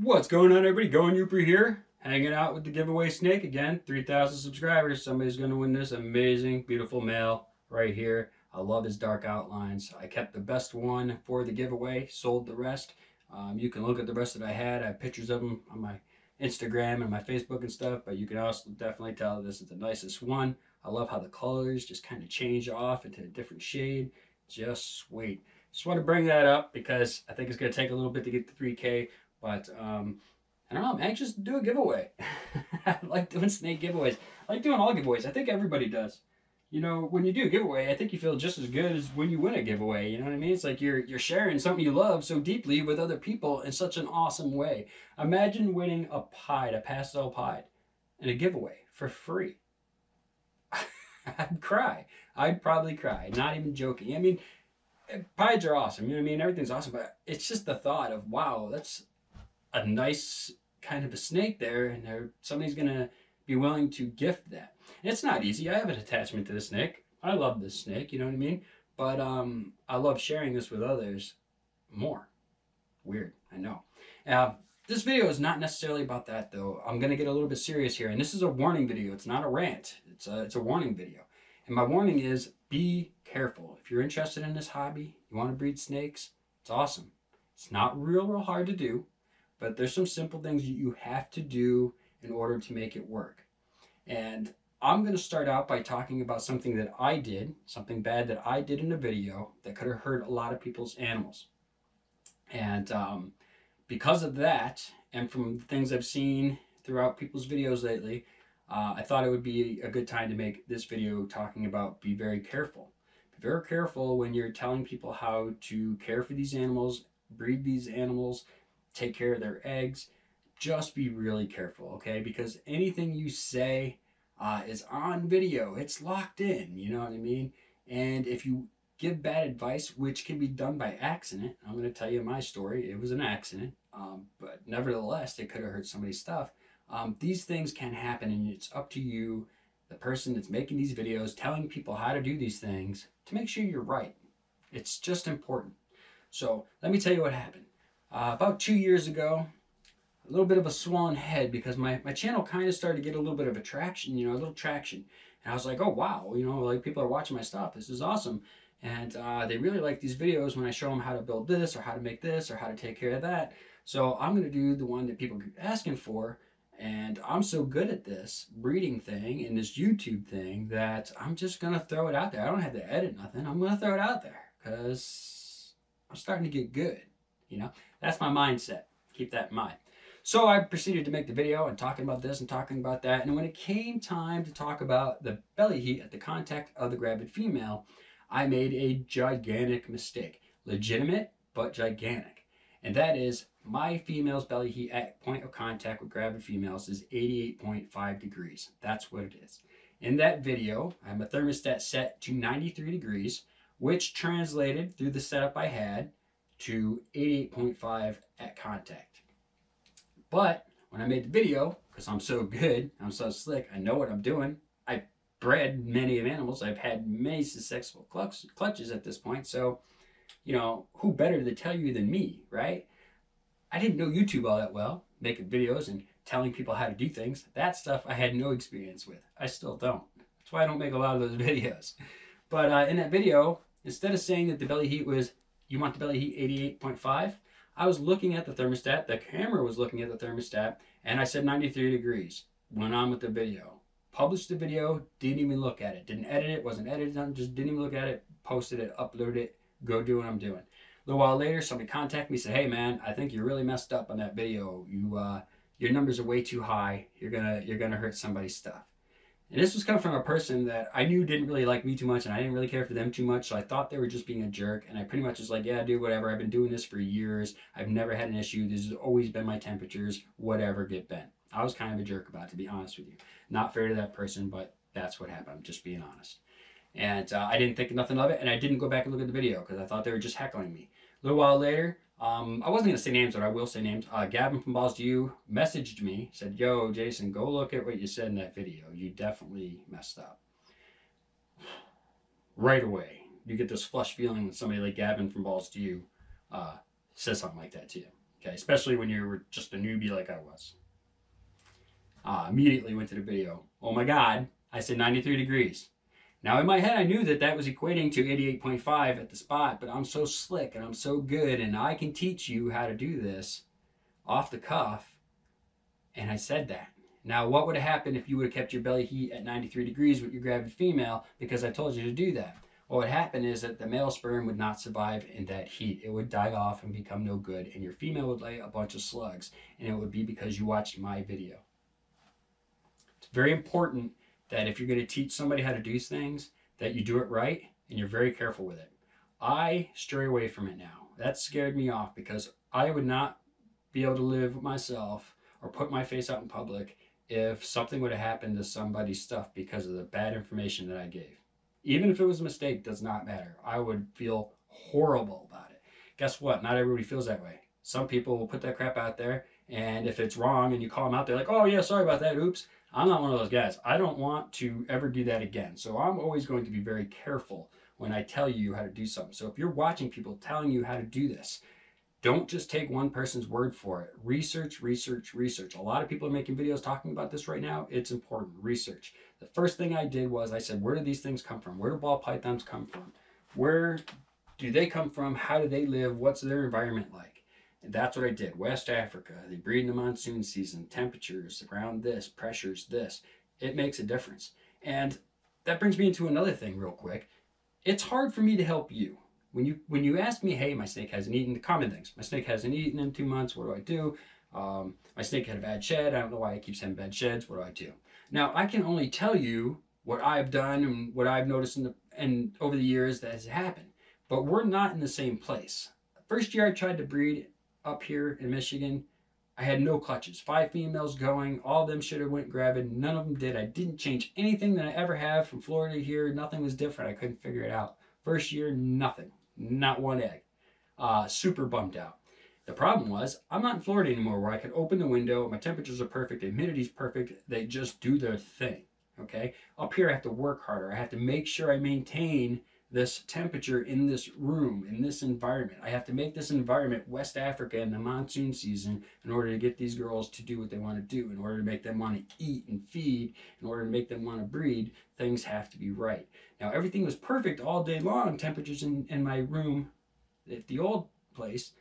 What's going on, everybody? Going Youper here, hanging out with the giveaway snake again. 3,000 subscribers. Somebody's going to win this amazing, beautiful male right here. I love his dark outlines. I kept the best one for the giveaway, sold the rest. You can look at the rest that I had. I have pictures of them on my Instagram and my Facebook and stuff, but you can also definitely tell this is the nicest one. I love how the colors just kind of change off into a different shade. Just sweet. Just want to bring that up because I think it's going to take a little bit to get to 3K. But I don't know. I'm anxious to do a giveaway. I like doing snake giveaways. I like doing all giveaways. I think everybody does. You know, when you do a giveaway, I think you feel just as good as when you win a giveaway. You know what I mean? It's like you're sharing something you love so deeply with other people in such an awesome way. Imagine winning a pied, a pastel pied, in a giveaway for free. I'd cry. I'd probably cry. Not even joking. I mean, pieds are awesome. You know what I mean? Everything's awesome, but it's just the thought of wow, that's a nice kind of a snake there, and somebody's gonna be willing to gift that. And it's not easy. I have an attachment to the snake. I love this snake. You know what I mean? But I love sharing this with others more. Weird, I know. This video is not necessarily about that though. I'm gonna get a little bit serious here, and this is a warning video. It's not a rant. It's a warning video. And my warning is be careful. If you're interested in this hobby, you want to breed snakes, it's awesome. It's not real hard to do, but there's some simple things you have to do in order to make it work. And I'm going to start out by talking about something that I did, something bad that I did in a video that could have hurt a lot of people's animals. And because of that, and from the things I've seen throughout people's videos lately, I thought it would be a good time to make this video talking about be very careful. Be very careful when you're telling people how to care for these animals, breed these animals, take care of their eggs. Just be really careful, okay? Because anything you say is on video. It's locked in, you know what I mean? And if you give bad advice, which can be done by accident, I'm going to tell you my story. It was an accident, but nevertheless, it could have hurt somebody's stuff. These things can happen, and it's up to you, the person that's making these videos, telling people how to do these things, to make sure you're right. It's just important. So let me tell you what happened. About 2 years ago, a little bit of a swollen head because my channel kind of started to get a little bit of attraction, you know, a little traction. And I was like, oh, wow, you know, like people are watching my stuff. This is awesome. And they really like these videos when I show them how to build this or how to make this or how to take care of that. So I'm going to do the one that people keep asking for. And I'm so good at this breeding thing and this YouTube thing that I'm just going to throw it out there. I don't have to edit nothing. I'm going to throw it out there because I'm starting to get good. You know, that's my mindset. Keep that in mind. So I proceeded to make the video and talking about this and talking about that. And when it came time to talk about the belly heat at the contact of the gravid female, I made a gigantic mistake. Legitimate, but gigantic. And that is my female's belly heat at point of contact with gravid females is 88.5 degrees. That's what it is. In that video, I have my thermostat set to 93 degrees, which translated through the setup I had to 88.5 at contact. But when I made the video, because I'm so good, I'm so slick, I know what I'm doing. I've bred many animals. I've had many successful clutches at this point. So, you know, who better to tell you than me, right? I didn't know YouTube all that well, making videos and telling people how to do things. That stuff I had no experience with. I still don't. That's why I don't make a lot of those videos. But in that video, instead of saying that the belly heat was, you want the belly heat 88.5, I was looking at the thermostat, the camera was looking at the thermostat, and I said 93 degrees. Went on with the video. Published the video, didn't even look at it. Didn't edit it, wasn't edited, just didn't even look at it, posted it, uploaded it, go do what I'm doing. A little while later, somebody contacted me and said, hey man, I think you really messed up on that video. Your numbers are way too high. You're gonna hurt somebody's stuff. And this was coming from a person that I knew didn't really like me too much, and I didn't really care for them too much, so I thought they were just being a jerk, and I pretty much was like, yeah, dude, whatever, I've been doing this for years, I've never had an issue, this has always been my temperatures, whatever, get bent. I was kind of a jerk about it, to be honest with you. Not fair to that person, but that's what happened, I'm just being honest. And I didn't think nothing of it, and I didn't go back and look at the video, because I thought they were just heckling me. A little while later, I wasn't going to say names, but I will say names. Gavin from Balls to You messaged me, said, yo, Jason, go look at what you said in that video. You definitely messed up. Right away, you get this flush feeling when somebody like Gavin from Balls to You says something like that to you. Okay, especially when you were just a newbie like I was. Immediately went to the video. Oh my God, I said 93 degrees. Now in my head, I knew that that was equating to 88.5 at the spot, but I'm so slick and I'm so good and I can teach you how to do this off the cuff. And I said that. Now, what would have happened if you would have kept your belly heat at 93 degrees with your gravid female because I told you to do that? What would happen is that the male sperm would not survive in that heat. It would die off and become no good, and your female would lay a bunch of slugs, and it would be because you watched my video. It's very important that if you're going to teach somebody how to do things, that you do it right and you're very careful with it. I stray away from it now. That scared me off because I would not be able to live with myself or put my face out in public if something would have happened to somebody's stuff because of the bad information that I gave. Even if it was a mistake, does not matter. I would feel horrible about it. Guess what? Not everybody feels that way. Some people will put that crap out there, and if it's wrong and you call them out, they're like, oh yeah, sorry about that, oops. I'm not one of those guys. I don't want to ever do that again. So I'm always going to be very careful when I tell you how to do something. So if you're watching people telling you how to do this, don't just take one person's word for it. Research, research, research. A lot of people are making videos talking about this right now. It's important. Research. The first thing I did was I said, where do these things come from? Where do ball pythons come from? Where do they come from? How do they live? What's their environment like? And that's what I did. West Africa, they breed in the monsoon season, temperatures around this, pressures this. It makes a difference. And that brings me into another thing real quick. It's hard for me to help you. When you ask me, hey, my snake hasn't eaten, the common things. My snake hasn't eaten in 2 months. What do I do? My snake had a bad shed. I don't know why it keeps having bad sheds. What do I do? Now, I can only tell you what I've done and what I've noticed and over the years that has happened. But we're not in the same place. First year I tried to breed up here in Michigan, I had no clutches. 5 females going. All of them should have went gravid. None of them did. I didn't change anything that I ever have from Florida here. Nothing was different. I couldn't figure it out. First year, nothing. Not one egg. Super bummed out. The problem was, I'm not in Florida anymore where I can open the window, my temperatures are perfect, the humidity's perfect, they just do their thing, okay? Up here I have to work harder. I have to make sure I maintain this temperature in this room, in this environment. I have to make this environment West Africa in the monsoon season in order to get these girls to do what they want to do, in order to make them want to eat and feed, in order to make them want to breed. Things have to be right. Now, everything was perfect all day long. Temperatures in my room at the old place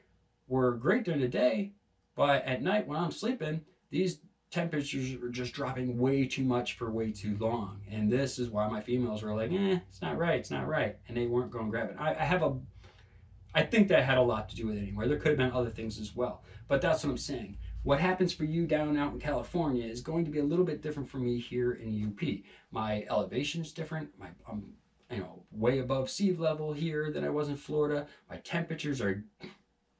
were great during the day, but at night when I'm sleeping, these temperatures are just dropping way too much for way too long. And this is why my females were like, it's not right, it's not right. And they weren't going to grab it. I think that had a lot to do with it anyway. There could have been other things as well. But that's what I'm saying. What happens for you down out in California is going to be a little bit different for me here in UP. My elevation is different. I'm way above sea level here than I was in Florida. My temperatures are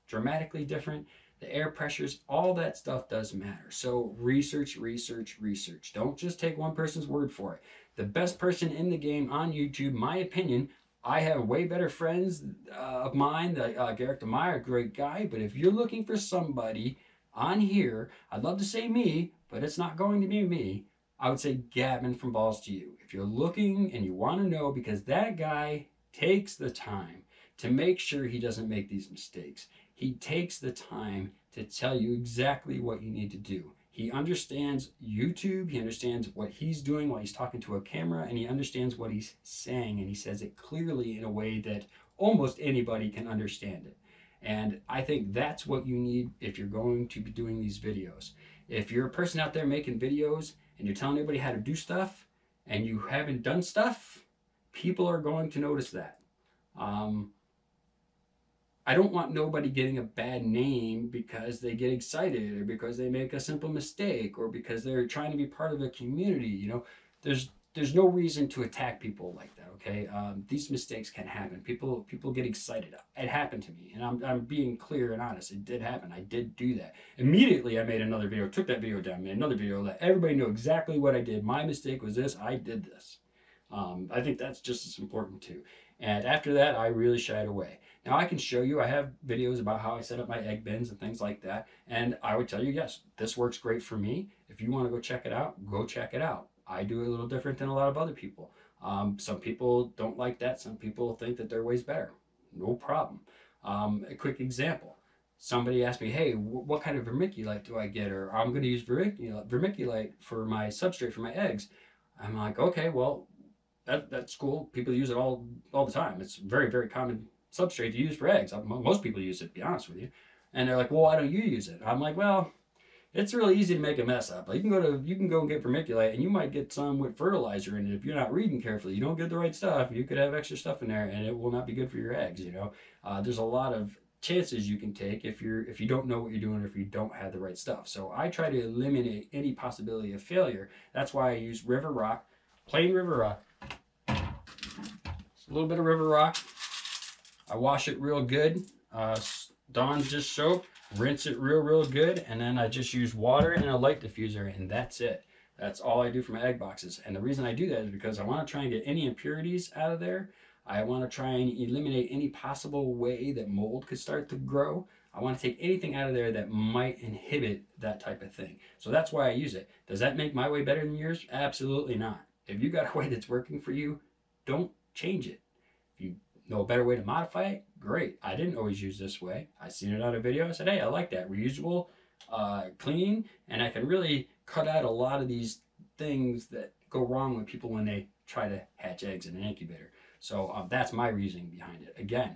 dramatically different. The air pressures, all that stuff does matter. So research, research, research. Don't just take one person's word for it. The best person in the game on YouTube, my opinion, I have way better friends of mine. Garrick DeMeyer, a great guy. But if you're looking for somebody on here, I'd love to say me, but it's not going to be me. I would say Gavin from Balls to You. If you're looking and you want to know, because that guy takes the time to make sure he doesn't make these mistakes. He takes the time to tell you exactly what you need to do. He understands YouTube, he understands what he's doing while he's talking to a camera, and he understands what he's saying, and he says it clearly in a way that almost anybody can understand it. And I think that's what you need if you're going to be doing these videos. If you're a person out there making videos and you're telling everybody how to do stuff and you haven't done stuff, people are going to notice that. I don't want nobody getting a bad name because they get excited or because they make a simple mistake or because they're trying to be part of a community. There's no reason to attack people like that. Okay, these mistakes can happen. People get excited. It happened to me, and I'm being clear and honest. It did happen. I did do that. Immediately, I made another video. Took that video down. Made another video. Let everybody know exactly what I did. My mistake was this. I did this. I think that's just as important too. And after that, I really shied away. Now I can show you, I have videos about how I set up my egg bins and things like that. And I would tell you, yes, this works great for me. If you want to go check it out, go check it out. I do it a little different than a lot of other people. Some people don't like that. Some people think that their way's better. No problem. A quick example. somebody asked me, hey, what kind of vermiculite do I get? Or I'm going to use vermiculite for my substrate for my eggs. I'm like, okay, well, that's cool. People use it all the time. It's very, very common substrate to use for eggs. Most people use it, to be honest with you. And they're like, well, why don't you use it? I'm like, well, it's really easy to make a mess up. Like you can go and get vermiculite, and you might get some with fertilizer in it. If you're not reading carefully, you don't get the right stuff. You could have extra stuff in there, and it will not be good for your eggs. There's a lot of chances you can take if you don't know what you're doing, or if you don't have the right stuff. So I try to eliminate any possibility of failure. That's why I use River Rock, plain River Rock. Just a little bit of River Rock. I wash it real good. Dawn's just soap. Rinse it real good, and then I just use water and a light diffuser, and that's it. That's all I do for my egg boxes. And the reason I do that is because I want to try and get any impurities out of there. I want to try and eliminate any possible way that mold could start to grow. I want to take anything out of there that might inhibit that type of thing. So that's why I use it. Does that make my way better than yours? Absolutely not. If you got a way that's working for you, don't change it. If you know a better way to modify it, great. I didn't always use this way. I seen it on a video. I said, hey, I like that. Reusable, clean, and I can really cut out a lot of these things that go wrong with people when they try to hatch eggs in an incubator. So that's my reasoning behind it. Again,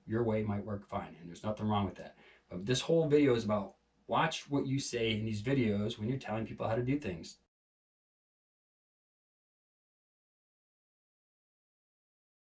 your way might work fine, and there's nothing wrong with that. But this whole video is about watch what you say in these videos when you're telling people how to do things.